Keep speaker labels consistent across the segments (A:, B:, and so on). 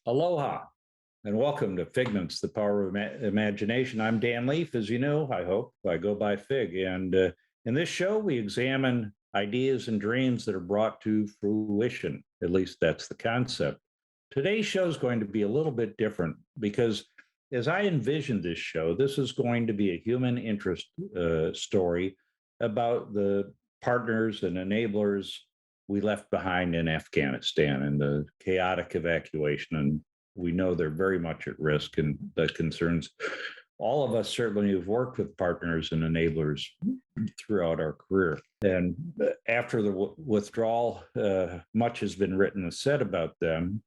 A: Aloha and welcome to Figments, the Power of Imagination. I'm Dan Leaf, as you know, I hope. I go by Fig. And in this show, we examine ideas and dreams that are brought to fruition. At least that's the concept. Today's show is going to be a little bit different because as I envisioned this show, this is going to be a human interest story about the partners and enablers we left behind in Afghanistan and the chaotic evacuation. And we know they're very much at risk, and that concerns all of us, certainly, who've worked with partners and enablers throughout our career. And after the withdrawal, much has been written and said about them.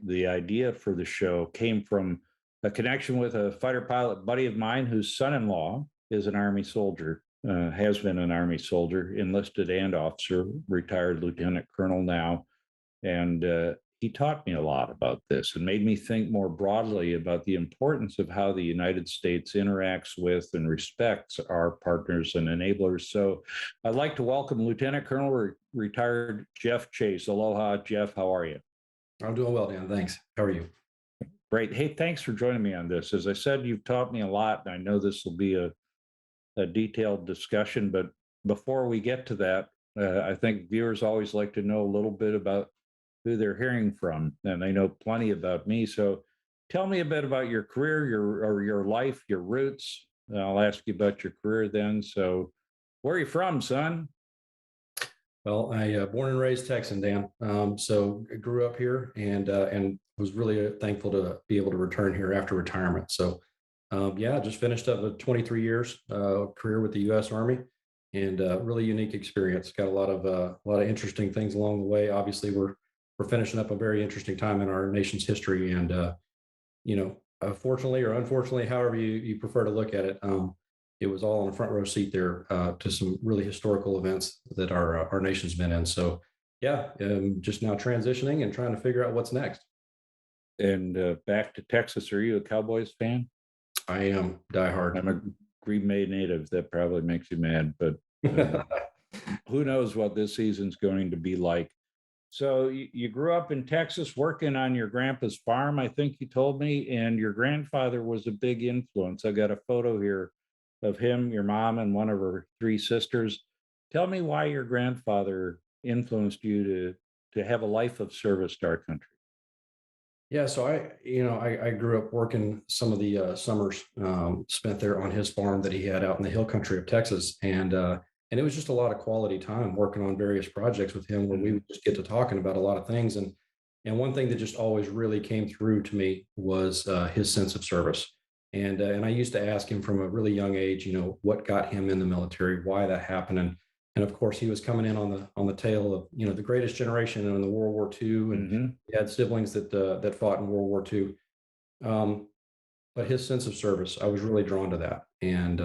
A: The idea for the show came from a connection with a fighter pilot buddy of mine whose son-in-law is an Army soldier, has been an Army soldier, enlisted and officer, retired lieutenant colonel now. And he taught me a lot about this and made me think more broadly about the importance of how the United States interacts with and respects our partners and enablers. So I'd like to welcome Lieutenant Colonel retired Jeff Chase. Aloha, Jeff. How are you?
B: I'm doing well, Dan. Thanks. How are you?
A: Great. Hey, thanks for joining me on this. As I said, you've taught me a lot, and I know this will be a detailed discussion. But before we get to that, I think viewers always like to know a little bit about who they're hearing from, and they know plenty about me. So tell me a bit about your career, your life, your roots. I'll ask you about your career then. So where are you from, son?
B: Well, I born and raised Texan, Dan. So I grew up here and was really thankful to be able to return here after retirement. So yeah, just finished up a 23 years career with the U.S. Army, and really unique experience. Got a lot of interesting things along the way. Obviously, we're finishing up a very interesting time in our nation's history, and fortunately or unfortunately, however you prefer to look at it. It was all on the front row seat there to some really historical events that our nation's been in. So, yeah, just now transitioning and trying to figure out what's next.
A: And back to Texas. Are you a Cowboys fan?
B: I am diehard.
A: I'm a Green Bay native. That probably makes you mad, but uh, who knows what this season's going to be like. So you grew up in Texas working on your grandpa's farm, I think you told me, and your grandfather was a big influence. I got a photo here of him, your mom, and one of her three sisters. Tell me why your grandfather influenced you to have a life of service to our country.
B: Yeah, so I grew up working some of the summers spent there on his farm that he had out in the hill country of Texas, and it was just a lot of quality time working on various projects with him where we
A: Mhm.
B: would just get to talking about a lot of things. And one thing that just always really came through to me was his sense of service. And I used to ask him from a really young age, what got him in the military, why that happened, and of course he was coming in on the tail of the greatest generation in the World War II, and
A: Mhm.
B: he had siblings that fought in World War II. Um, but his sense of service, I was really drawn to that, and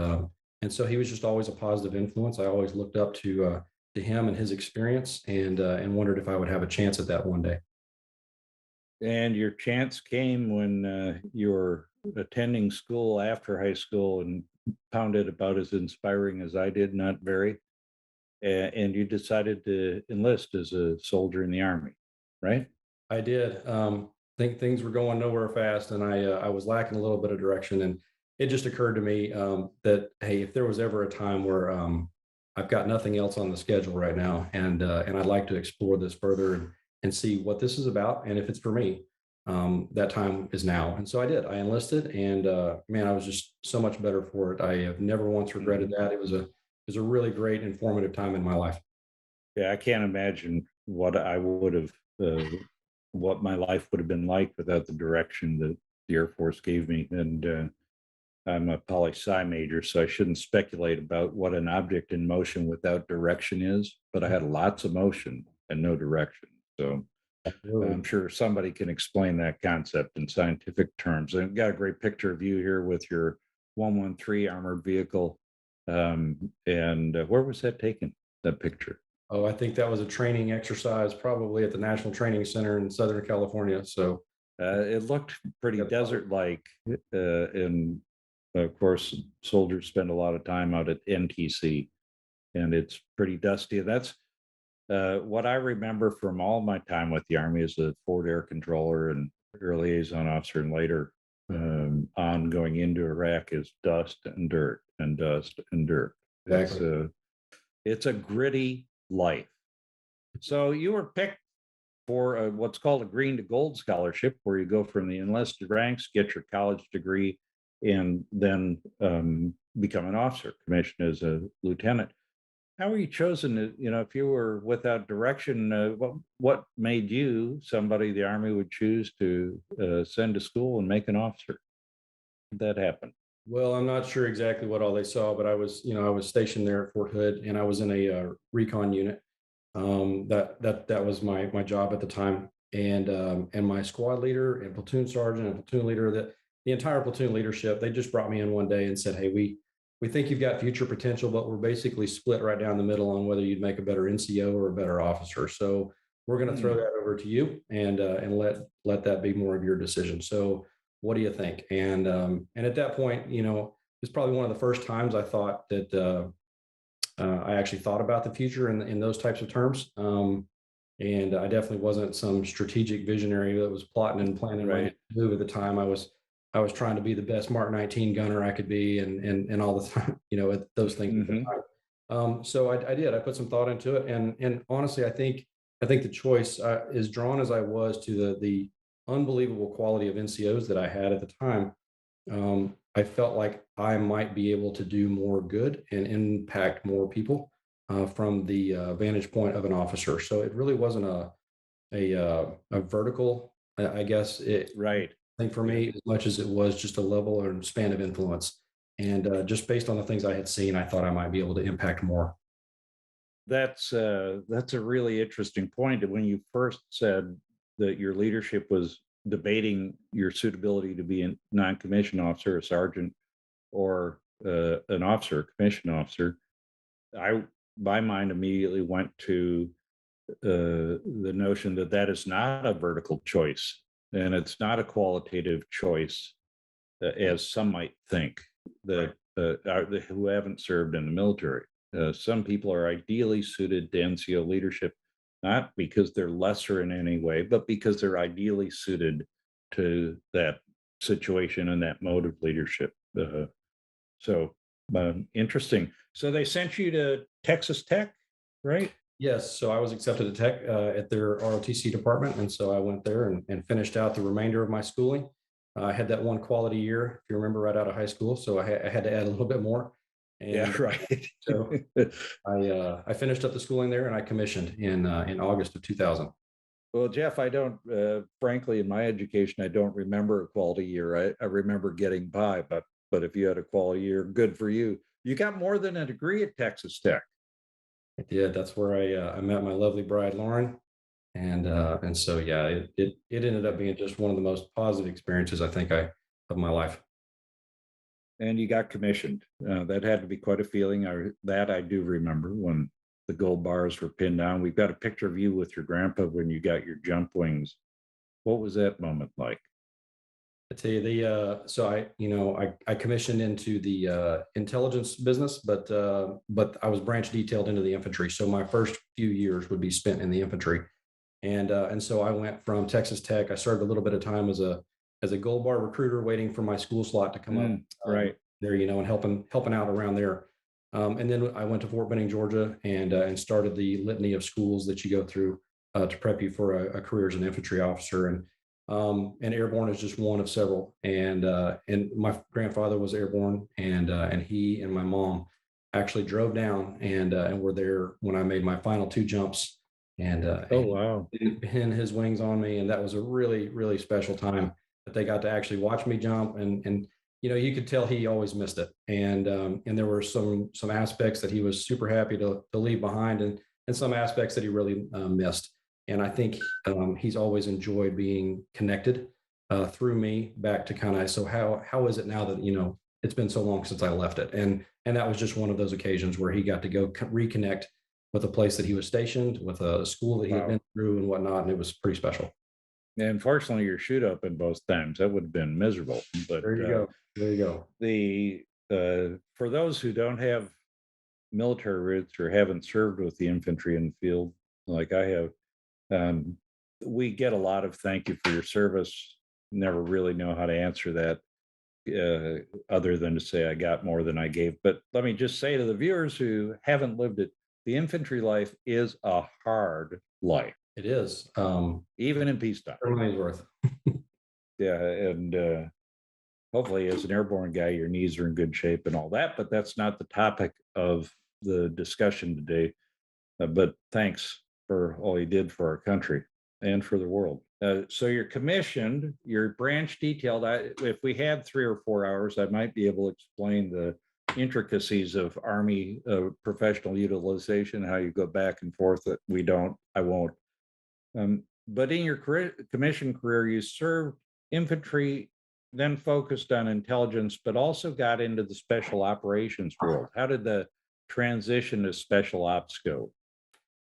B: so he was just always a positive influence. I always looked up to him and his experience, and wondered if I would have a chance at that one day.
A: And your chance came when you were attending school after high school and found it about as inspiring as I did, not very. And you decided to enlist as a soldier in the army, right?
B: I did. Think things were going nowhere fast, and I was lacking a little bit of direction. And it just occurred to me that hey, if there was ever a time where I've got nothing else on the schedule right now, and I'd like to explore this further and see what this is about, and if it's for me, that time is now. And so I did. I enlisted, and man, I was just so much better for it. I have never once regretted
A: Mhm.
B: that. It was a really great, informative time in my life.
A: Yeah, I can't imagine what I would have, what my life would have been like without the direction that the Air Force gave me. And I'm a poli sci major, so I shouldn't speculate about what an object in motion without direction is. But I had lots of motion and no direction. So I'm
B: Absolutely.
A: sure somebody can explain that concept in scientific terms. And I've got a great picture of you here with your 113 armored vehicle. And where was that taken? That picture?
B: Oh, I think that was a training exercise, probably at the National Training Center in Southern California. So,
A: It looked pretty
B: yeah,
A: desert-like, and of course, soldiers spend a lot of time out at NTC, and it's pretty dusty. And that's what I remember from all my time with the Army as a forward air controller and liaison officer and later on going into Iraq is dust and dirt and dust and dirt. It's
B: Exactly.
A: a it's a gritty life. So you were picked for what's called a green to gold scholarship, where you go from the enlisted ranks, get your college degree, and then become an officer, commissioned as a lieutenant. How were you chosen? If you were without direction, what made you somebody the Army would choose to send to school and make an officer? That happened.
B: Well, I'm not sure exactly what all they saw, but I was stationed there at Fort Hood, and I was in a recon unit. That was my job at the time, and my squad leader and platoon sergeant and platoon leader, that the entire platoon leadership, they just brought me in one day and said, "Hey, we think you've got future potential, but we're basically split right down the middle on whether you'd make a better NCO or a better officer. So we're going to throw
A: Hmm.
B: that over to you, and let that be more of your decision. So what do you think?" And at that point, it's probably one of the first times I thought that. I actually thought about the future in those types of terms. And I definitely wasn't some strategic visionary that was plotting and planning my
A: Right.
B: next move at the time. I was trying to be the best Mark 19 gunner I could be, and all the time, those things at the
A: Hmm.
B: time. So I did. I put some thought into it, and honestly, I think the choice, as drawn as I was to the unbelievable quality of NCOs that I had at the time, I felt like I might be able to do more good and impact more people from the vantage point of an officer. So it really wasn't a vertical, I guess,
A: Right.
B: thing for
A: Yeah.
B: me, as much as it was just a level or span of influence. And just based on the things I had seen, I thought I might be able to impact more.
A: That's a really interesting point. When you first said that your leadership was debating your suitability to be a non-commissioned officer, a sergeant, or an officer, a commissioned officer, I my mind immediately went to the notion that that is not a vertical choice and it's not a qualitative choice, as some might think
B: Right.
A: that who haven't served in the military. Some people are ideally suited to NCO leadership, not because they're lesser in any way, but because they're ideally suited to that situation and that mode of leadership. So interesting. So they sent you to Texas Tech, right?
B: Yes, so I was accepted at Tech at their ROTC department, and so I went there and finished out the remainder of my schooling. I had that one quality year, if you remember, right out of high school, so I had to add a little bit more,
A: Yeah,
B: and
A: right.
B: so I finished up the schooling there, and I commissioned in August of 2000.
A: Well, Jeff, I don't, frankly, in my education, I don't remember a quality year. I remember getting by, but if you had a quality year, good for you. You got more than a degree at Texas Tech.
B: I did. That's where I met my lovely bride, Lauren, and so yeah, it ended up being just one of the most positive experiences I think I of my life.
A: And you got commissioned. That had to be quite a feeling. That I do remember when the gold bars were pinned down. We've got a picture of you with your grandpa when you got your jump wings. What was that moment like?
B: I tell you, so I commissioned into the intelligence business, but I was branch detailed into the infantry. So my first few years would be spent in the infantry, and so I went from Texas Tech. I served a little bit of time as a gold bar recruiter, waiting for my school slot to come up
A: Right.
B: there, and helping out around there. And then I went to Fort Benning, Georgia, and started the litany of schools that you go through to prep you for a career as an infantry officer. And airborne is just one of several. And my grandfather was airborne, and he and my mom actually drove down and were there when I made my final two jumps, and
A: Oh,
B: he
A: wow.
B: pinned his wings on me, and that was a really really special time that they got to actually watch me jump, and you could tell he always missed it, and there were some aspects that he was super happy to leave behind, and some aspects that he really missed. And I think he's always enjoyed being connected through me back to kind of, so how is it now that it's been so long since I left it, and that was just one of those occasions where he got to go reconnect with a place that he was stationed, with a school that he had been
A: Wow.
B: through and whatnot, and it was pretty special.
A: And fortunately, you're shoot up in both times. That would have been miserable. But
B: There you go. There you go.
A: the for those who don't have military roots or haven't served with the infantry in the field, like I have, um, we get a lot of thank you for your service never really know how to answer that other than to say I got more than I gave. But let me just say to the viewers who haven't lived it, the infantry life is a hard life,
B: It is.
A: even in peacetime.
B: For money's worth.
A: Yeah, and hopefully, as an airborne guy, your knees are in good shape and all that. But that's not the topic of the discussion today. But thanks for all you did for our country and for the world. So you're commissioned, you're branch detailed. If we had 3 or 4 hours, I might be able to explain the intricacies of Army professional utilization, how you go back and forth. That we don't, I won't. But in your commission career, you served infantry, then focused on intelligence, but also got into the special operations world. How did the transition to special ops go?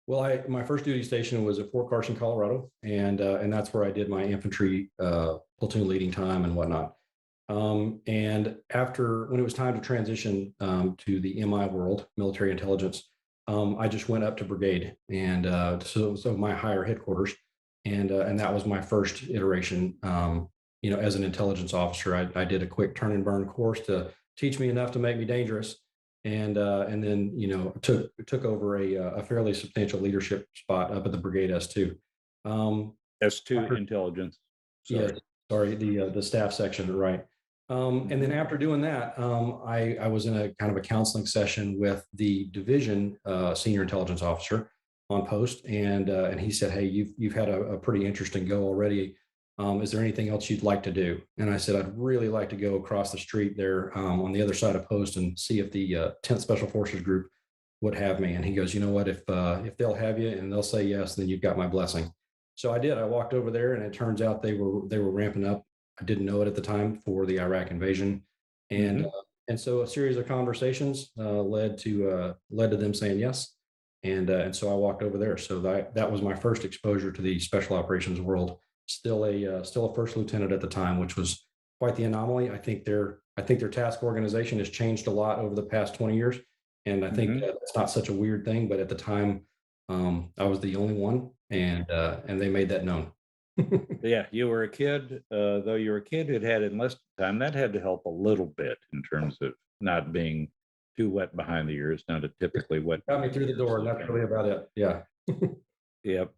B: Well, my first duty station was at Fort Carson, Colorado, and that's where I did my infantry platoon leading time and whatnot. And after when it was time to transition to the MI world, military intelligence, I just went up to brigade, and so my higher headquarters, and that was my first iteration. As an intelligence officer, I did a quick turn and burn course to teach me enough to make me dangerous, and then took over a fairly substantial leadership spot up at the brigade S2.
A: S2
B: After
A: intelligence.
B: Yes,
A: Sorry.
B: sorry, the staff section, right. And then after doing that, I was in a kind of a counseling session with the division senior intelligence officer on post, and he said, "Hey, you've had a pretty interesting go already. Is there anything else you'd like to do?" And I said, "I'd really like to go across the street there on the other side of post and see if the 10th Special Forces Group would have me." And he goes, "You know what? If they'll have you and they'll say yes, then you've got my blessing." So I did. I walked over there, and it turns out they were ramping up. I didn't know it at the time for the Iraq invasion, and
A: Mhm.
B: and so a series of conversations led to them saying yes, and so I walked over there. So that was my first exposure to the special operations world. Still a first lieutenant at the time, which was quite the anomaly. I think their task organization has changed a lot over the past 20 years, and I think
A: Mhm.
B: it's not such a weird thing. But at the time, I was the only one, and they made that known.
A: Yeah, you were a kid, though you were a kid who'd had enlisted time, that had to help a little bit in terms of not being too wet behind the ears, not a typically wet
B: Got me
A: behind the
B: through the
A: ears
B: door, and that's
A: lieutenant.
B: really about it. Yeah.
A: Yep.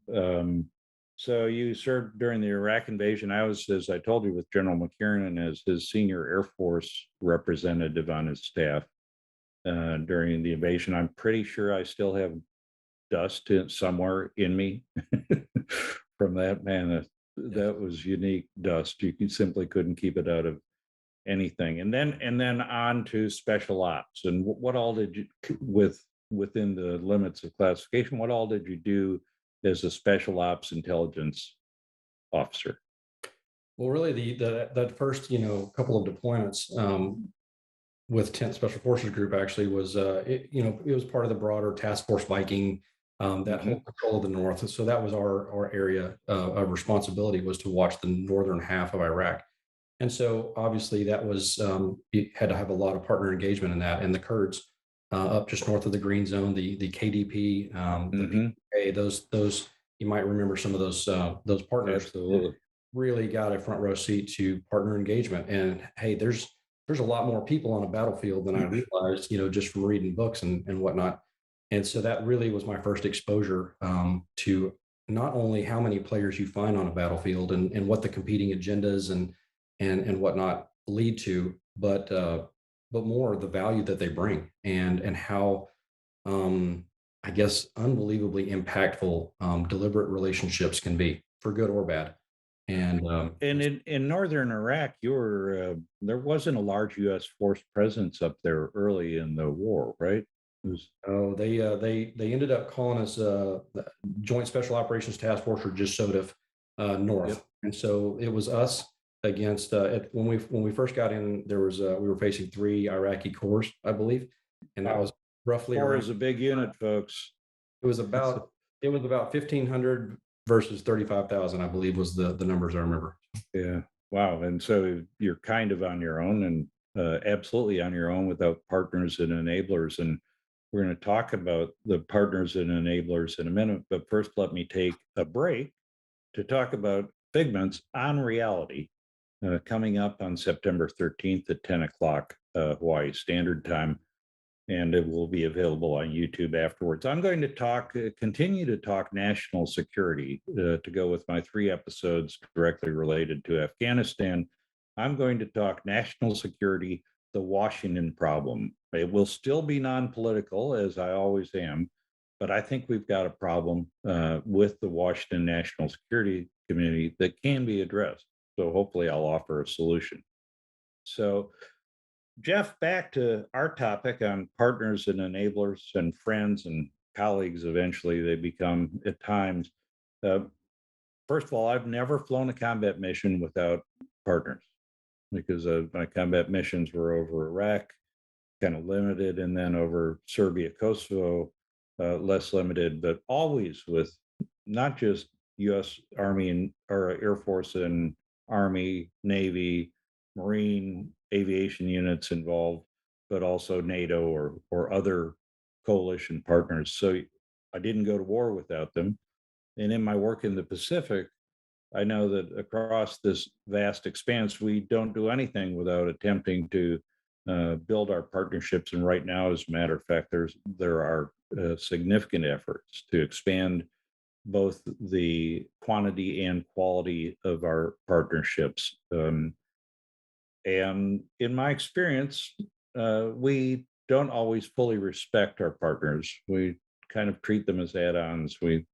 A: So you served during the Iraq invasion. I was, as I told you, with General McKiernan as his senior Air Force representative on his staff during the invasion. I'm pretty sure I still have dust somewhere in me from that. Man,
B: Yes.
A: that was unique dust. Simply couldn't keep it out of anything. And then on to special ops. And what all did you, within the limits of classification, what all did you do as a special ops intelligence officer?
B: Well, really, that first couple of deployments with 10th Special Forces Group actually was it was part of the broader Task Force Viking, that whole
A: Hmm.
B: control of the North. So that was our area of responsibility, was to watch the northern half of Iraq. And so obviously that was you had to have a lot of partner engagement in that, and the Kurds up just north of the Green Zone, the KDP, the
A: Hmm.
B: PK, those you might remember some of those partners
A: Absolutely.
B: really got a front row seat to partner engagement. And hey, there's a lot more people on a battlefield than I realized, just from reading books and whatnot. And so that really was my first exposure to not only how many players you find on a battlefield and what the competing agendas and whatnot lead to, but more the value that they bring and how um, I guess unbelievably impactful deliberate relationships can be, for good or bad. And
A: And in northern Iraq, there wasn't a large U.S. force presence up there early in the war, right? It was,
B: oh, they ended up calling us the Joint Special Operations Task Force, or just SOTF,
A: yep.
B: North. And so it was us against when we first got in. There was we were facing three Iraqi corps, I believe, and that
A: Wow.
B: was roughly
A: Four
B: around.
A: is a big unit, folks.
B: It was about it was about 1,500 versus 35,000, I believe, was the numbers I remember.
A: Yeah. Wow. And so you're kind of on your own and absolutely on your own without partners and enablers. And we're going to talk about the partners and enablers in a minute. But first, let me take a break to talk about Figments on reality. coming up on September 13th at 10 o'clock Hawaii Standard Time, and it will be available on YouTube afterwards. I'm going to continue to talk national security to go with my 3 episodes directly related to Afghanistan. I'm going to talk national security, the Washington problem. It will still be non-political, as I always am, but I think we've got a problem with the Washington National Security Community that can be addressed. So hopefully I'll offer a solution. So Jeff, back to our topic on partners and enablers and friends and colleagues, eventually they become at times. Uh, First of all, I've never flown a combat mission without partners because my combat missions were over Iraq, kind of limited, and then over Serbia, Kosovo, less limited, but always with not just U.S. Army and or Air Force and Army, Navy, Marine, aviation units involved, but also NATO or other coalition partners. So I didn't go to war without them. And in my work in the Pacific, I know that across this vast expanse, we don't do anything without attempting to build our partnerships. And right now, as a matter of fact, there are significant efforts to expand both the quantity and quality of our partnerships. And in my experience, we don't always fully respect our partners. We kind of treat them as add-ons. We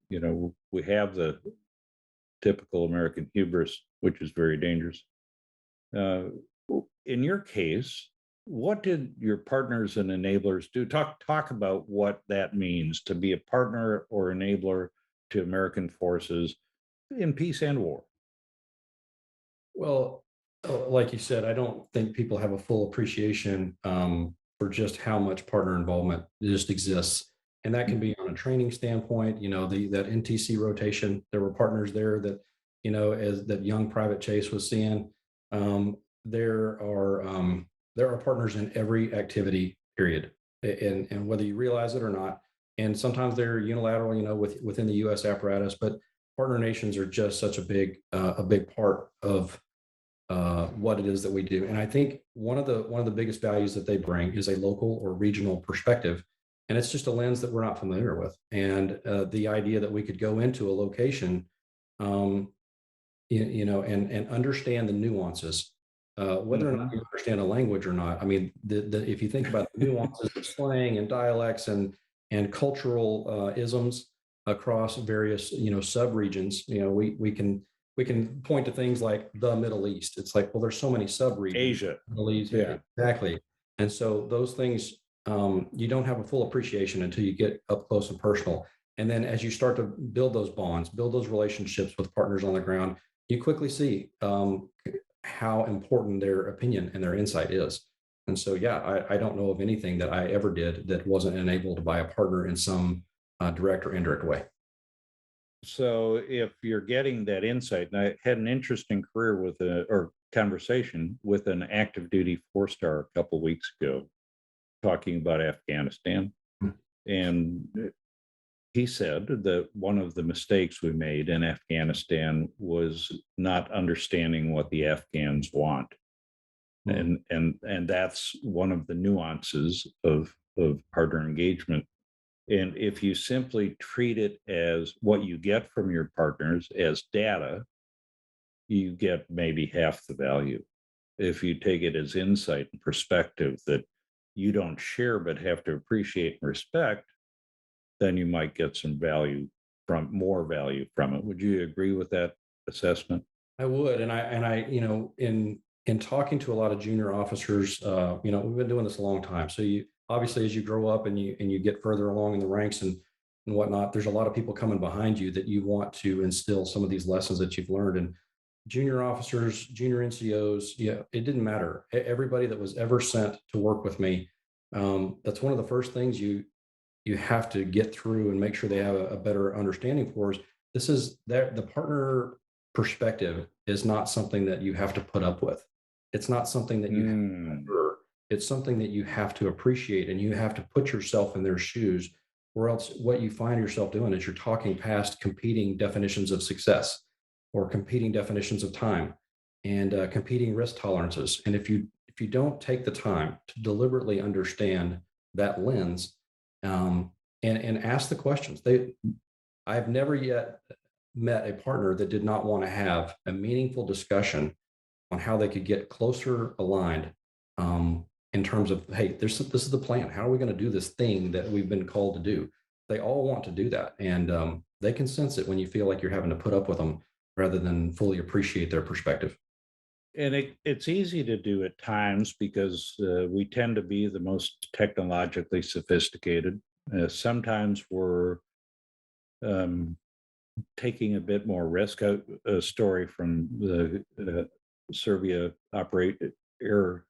A: have the typical American hubris, which is very dangerous. Uh, in your case, what did your partners and enablers do? Talk about what that means to be a partner or enabler to American forces in peace and war.
B: Well, like you said, I don't think people have a full appreciation for just how much partner involvement just exists. And that can be on a training standpoint, that NTC rotation, there were partners there that, as that young Private Chase was seeing. Um, there are there are partners in every activity, period. And whether you realize it or not. And sometimes they're unilateral, within the US apparatus, but partner nations are just such a big part of what it is that we do. And I think one of the biggest values that they bring is a local or regional perspective, and it's just a lens that we're not familiar with. And the idea that we could go into a location, um, and understand the nuances, whether or not
A: Mhm.
B: you understand a language or not. I mean, if you think about the nuances of slang and dialects and cultural isms across various subregions, we can point to things like the Middle East. It's like, well, there's so many sub-regions.
A: Asia.
B: Middle East, yeah,
A: Yeah.
B: exactly. And so those things, you don't have a full appreciation until you get up close and personal. And then as you start to build those bonds, build those relationships with partners on the ground, you quickly see how important their opinion and their insight is. And so, yeah, I don't know of anything that I ever did that wasn't enabled by a partner in some direct or indirect way.
A: So if you're getting that insight, and I had an interesting career or conversation with an active duty 4-star a couple weeks ago, talking about Afghanistan. And he said that one of the mistakes we made in Afghanistan was not understanding what the Afghans want.
B: Mm.
A: And that's one of the nuances of partner engagement. And if you simply treat it as what you get from your partners as data, you get maybe half the value. If you take it as insight and perspective that you don't share but have to appreciate and respect, then you might get more value from it. Would you agree with that assessment?
B: I would, and I, in talking to a lot of junior officers, we've been doing this a long time. So you obviously, as you grow up and you get further along in the ranks and whatnot, there's a lot of people coming behind you that you want to instill some of these lessons that you've learned. And junior officers, junior NCOs, yeah, it didn't matter. Everybody that was ever sent to work with me, that's one of the first things you have to get through and make sure they have a better understanding for is this is that the partner perspective is not something that you have to put up with. It's not something that you have to
A: Mm,
B: endure. It's something that you have to appreciate and you have to put yourself in their shoes, or else what you find yourself doing is you're talking past competing definitions of success or competing definitions of time. and competing risk tolerances. And if you don't take the time to deliberately understand that lens, and ask the questions, I've never yet met a partner that did not want to have a meaningful discussion on how they could get closer aligned, in terms of, hey, this is the plan. How are we going to do this thing that we've been called to do? They all want to do that, and they can sense it when you feel like you're having to put up with them rather than fully appreciate their perspective.
A: And it's easy to do at times because we tend to be the most technologically sophisticated. Sometimes we're um, taking a bit more risk. A story from the Serbia operate air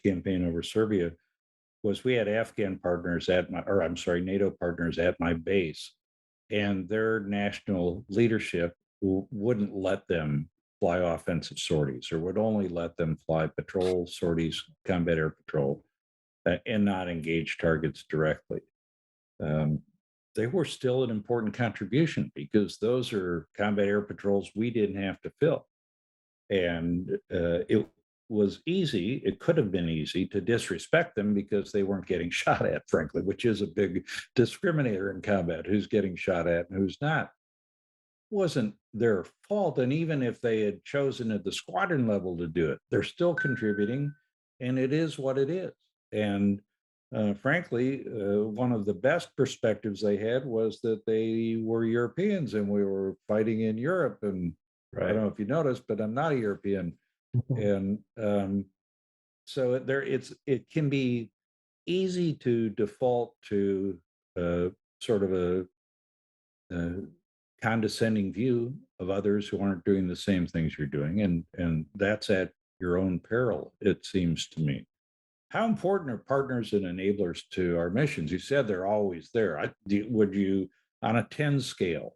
A: campaign over Serbia was we had Afghan partners at my, or I'm sorry, NATO partners at my base, and their national leadership wouldn't let them fly offensive sorties or would only let them fly patrol sorties, combat air patrol, and not engage targets directly. Um, they were still an important contribution because those are combat air patrols we didn't have to fill. And it was easy, it could have been easy to disrespect them because they weren't getting shot at, frankly, which is a big discriminator in combat, who's getting shot at and who's not. Wasn't their fault. And even if they had chosen at the squadron level to do it, they're still contributing, and it is what it is. And frankly, one of the best perspectives they had was that they were Europeans and we were fighting in Europe. And I don't
B: Right.
A: know if you noticed, but I'm not a European. And so it can be easy to default to sort of a condescending view of others who aren't doing the same things you're doing, and that's at your own peril, it seems to me. How important are partners and enablers to our missions? You said they're always there. Would you, on a 10 scale,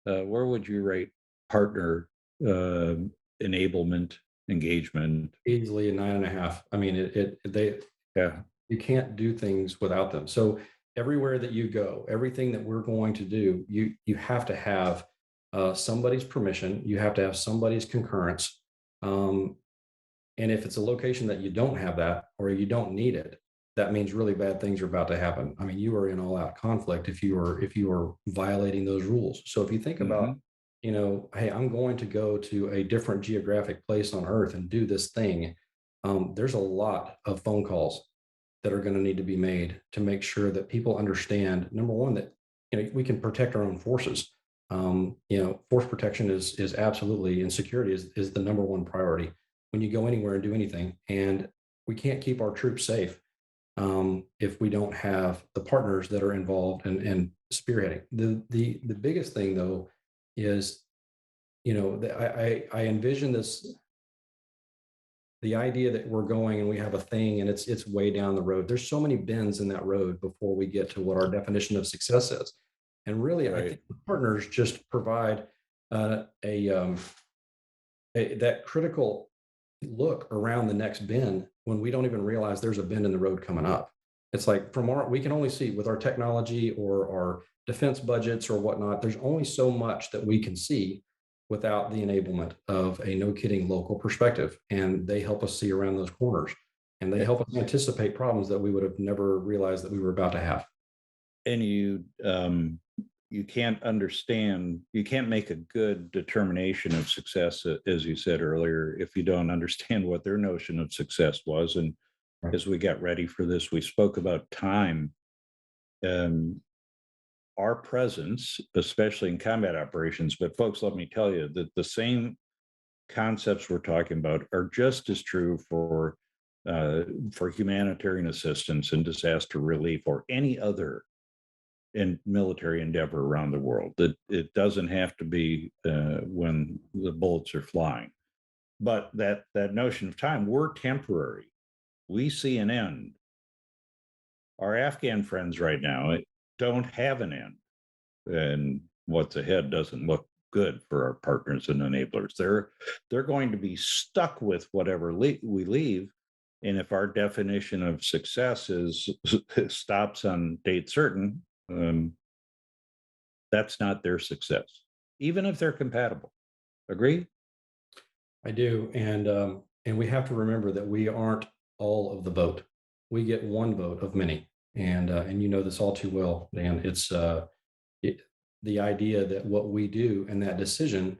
A: where would you rate partner uh, enablement, engagement?
B: Easily a 9.5. I mean, they
A: Yeah.
B: you can't do things without them. So everywhere that you go, everything that we're going to do, you have to have somebody's permission. You have to have somebody's concurrence. Um, and if it's a location that you don't have that or you don't need it, that means really bad things are about to happen. I mean, you are in all out conflict if you are violating those rules. So if you think about,
A: Hmm.
B: hey, I'm going to go to a different geographic place on Earth and do this thing. There's a lot of phone calls that are going to need to be made to make sure that people understand, number one, that we can protect our own forces. Force protection is absolutely, and security is the number one priority when you go anywhere and do anything. And we can't keep our troops safe if we don't have the partners that are involved and spearheading. The biggest thing though is, I envision this, the idea that we're going and we have a thing and it's way down the road. There's so many bends in that road before we get to what our definition of success is. And really, I
A: Right.
B: think the partners just provide that critical look around the next bend when we don't even realize there's a bend in the road coming up. It's like we can only see with our technology or our defense budgets or whatnot, there's only so much that we can see without the enablement of a no kidding local perspective. And they help us see around those corners and they
A: A-
B: help us anticipate problems that we would have never realized that we were about to have.
A: And you can't understand, you can't make a good determination of success, as you said earlier, if you don't understand what their notion of success was. And
B: Right.
A: as we got ready for this, we spoke about time. Um, our presence, especially in combat operations, but folks, let me tell you that the same concepts we're talking about are just as true for humanitarian assistance and disaster relief or any other in military endeavor around the world. That it doesn't have to be when the bullets are flying, but that notion of time, we're temporary. We see an end. Our Afghan friends right now don't have an end, and what's ahead doesn't look good for our partners and enablers. They're going to be stuck with whatever we leave. And if our definition of success is stops on date certain, that's not their success, even if they're compatible. Agree?
B: I do, and we have to remember that we aren't all of the vote. We get one vote of many, and you know this all too well, Dan. It, the idea that what we do and that decision,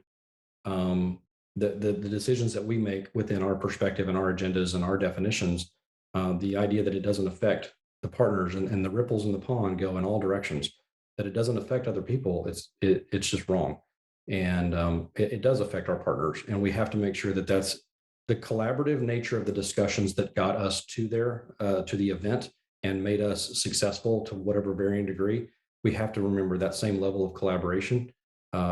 B: um, the decisions that we make within our perspective and our agendas and our definitions, the idea that it doesn't affect the partners and the ripples in the pond go in all directions, that it doesn't affect other people, it's just wrong, and it does affect our partners, and we have to make sure that that's the collaborative nature of the discussions that got us to the event and made us successful to whatever varying degree. We have to remember that same level of collaboration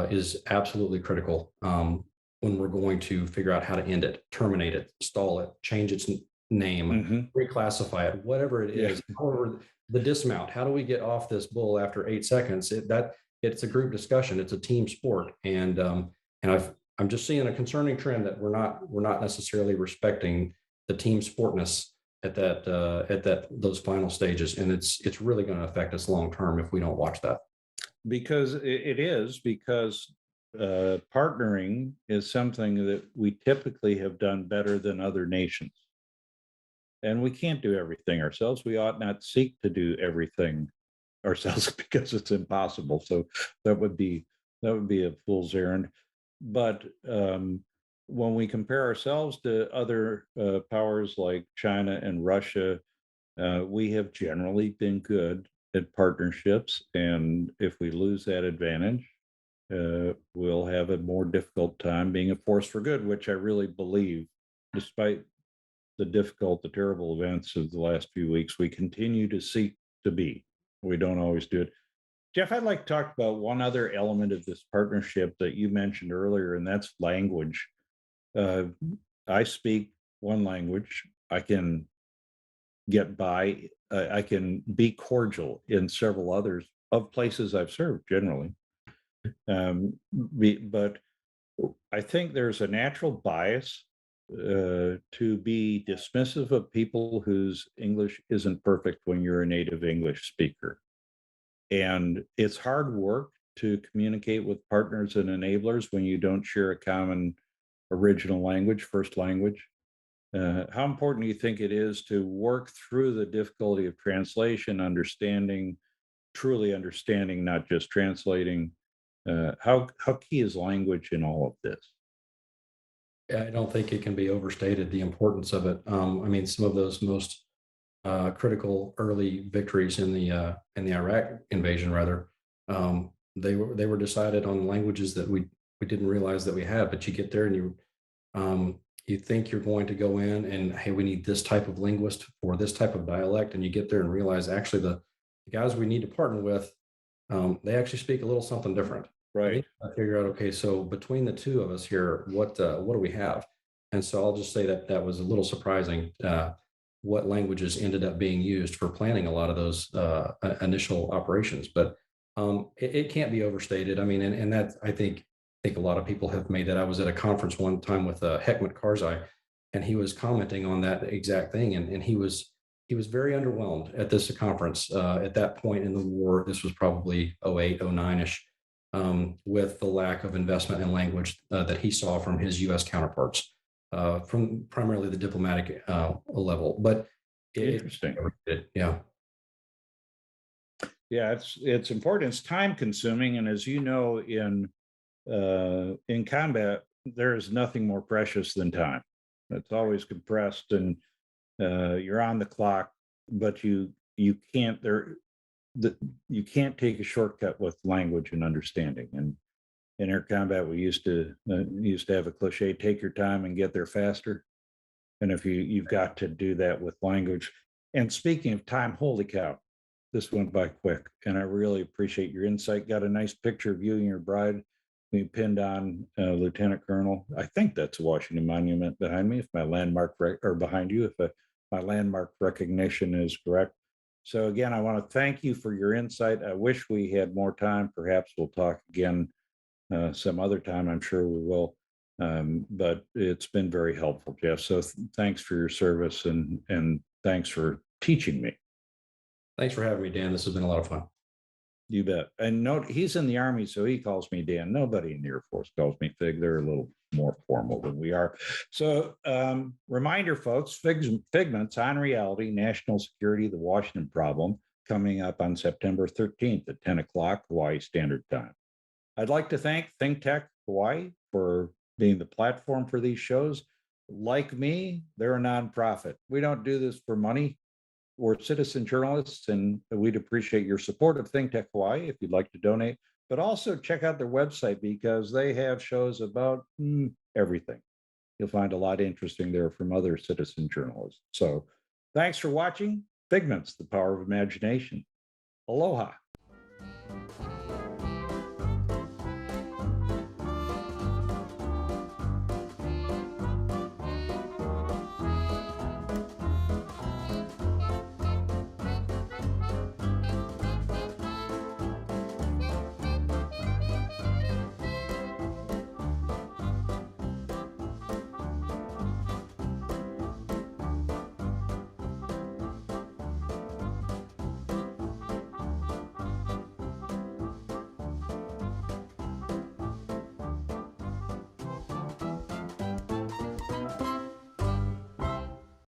B: is absolutely critical when we're going to figure out how to end it, terminate it, stall it, change its name,
A: Hmm.
B: reclassify it, whatever it
A: Yeah.
B: is. However, the dismount, how do we get off this bull after 8 seconds? It's a group discussion. It's a team sport, and I'm just seeing a concerning trend that we're not necessarily respecting the team sportness at that those final stages, and it's really going to affect us long term if we don't watch that.
A: Because it is because partnering is something that we typically have done better than other nations. And we can't do everything ourselves. We ought not seek to do everything ourselves because it's impossible. So that would be that would be a fool's errand. But when we compare ourselves to other powers like China and Russia, we have generally been good at partnerships, and if we lose that advantage, we'll have a more difficult time being a force for good, which I really believe, despite the terrible events of the last few weeks, we continue to seek to be. We don't always do it. Jeff, I'd like to talk about one other element of this partnership that you mentioned earlier, and that's language. Uh, I speak one language. I can get by. I can be cordial in several others of places I've served generally. But I think there's a natural bias to be dismissive of people whose English isn't perfect when you're a native English speaker. And it's hard work to communicate with partners and enablers when you don't share a common original language, first language. How important do you think it is to work through the difficulty of translation, understanding, truly understanding, not just translating? How key is language in all of this?
B: I don't think it can be overstated the importance of it. I mean, some of those most critical early victories in the Iraq invasion, rather, they were decided on languages that we didn't realize that we had. But you get there and you think you're going to go in and hey, we need this type of linguist for this type of dialect, and you get there and realize actually the guys we need to partner with, they actually speak a little something different. And then
A: Right.
B: I figure out, okay, so between the two of us here, what do we have? And so I'll just say that that was a little surprising. What languages ended up being used for planning a lot of those initial operations, but it can't be overstated. I mean, and that I think a lot of people have made that. I was at a conference one time with Heckman Karzai, and he was commenting on that exact thing, and he was very underwhelmed at this conference at that point in the war. This was probably '08, '09 ish, with the lack of investment in language that he saw from his U.S. counterparts, from primarily the diplomatic level. But
A: Interesting.
B: yeah,
A: Yeah, it's important. It's time consuming, and as you know, in combat, there is nothing more precious than time. It's always compressed, and you're on the clock, but you can't there the, you can't take a shortcut with language and understanding. And in air combat, we used to have a cliche: take your time and get there faster. And if you've got to do that with language. And speaking of time, holy cow, this went by quick. And I really appreciate your insight. Got a nice picture of you and your bride being pinned on Lieutenant Colonel. I think that's a Washington Monument behind me, if my or behind you, if my landmark recognition is correct. So again, I want to thank you for your insight. I wish we had more time. Perhaps we'll talk again some other time. I'm sure we will. But it's been very helpful, Jeff. So thanks for your service and thanks for teaching me.
B: thanks for having me, Dan. This has been a lot of fun.
A: You bet. And note he's in the Army, so he calls me Dan. Nobody in the Air Force calls me Fig. They're a little more formal than we are. So, reminder, folks, Figments on Reality, National Security, the Washington Problem, coming up on September 13th at 10 o'clock Hawaii Standard Time. I'd like to thank Think Tech Hawaii for being the platform for these shows. Like me, they're a nonprofit. We don't do this for money. We're citizen journalists, and we'd appreciate your support of Think Tech Hawaii if you'd like to donate. But also check out their website because they have shows about everything. You'll find a lot interesting there from other citizen journalists. So thanks for watching Figments, the Power of Imagination. Aloha.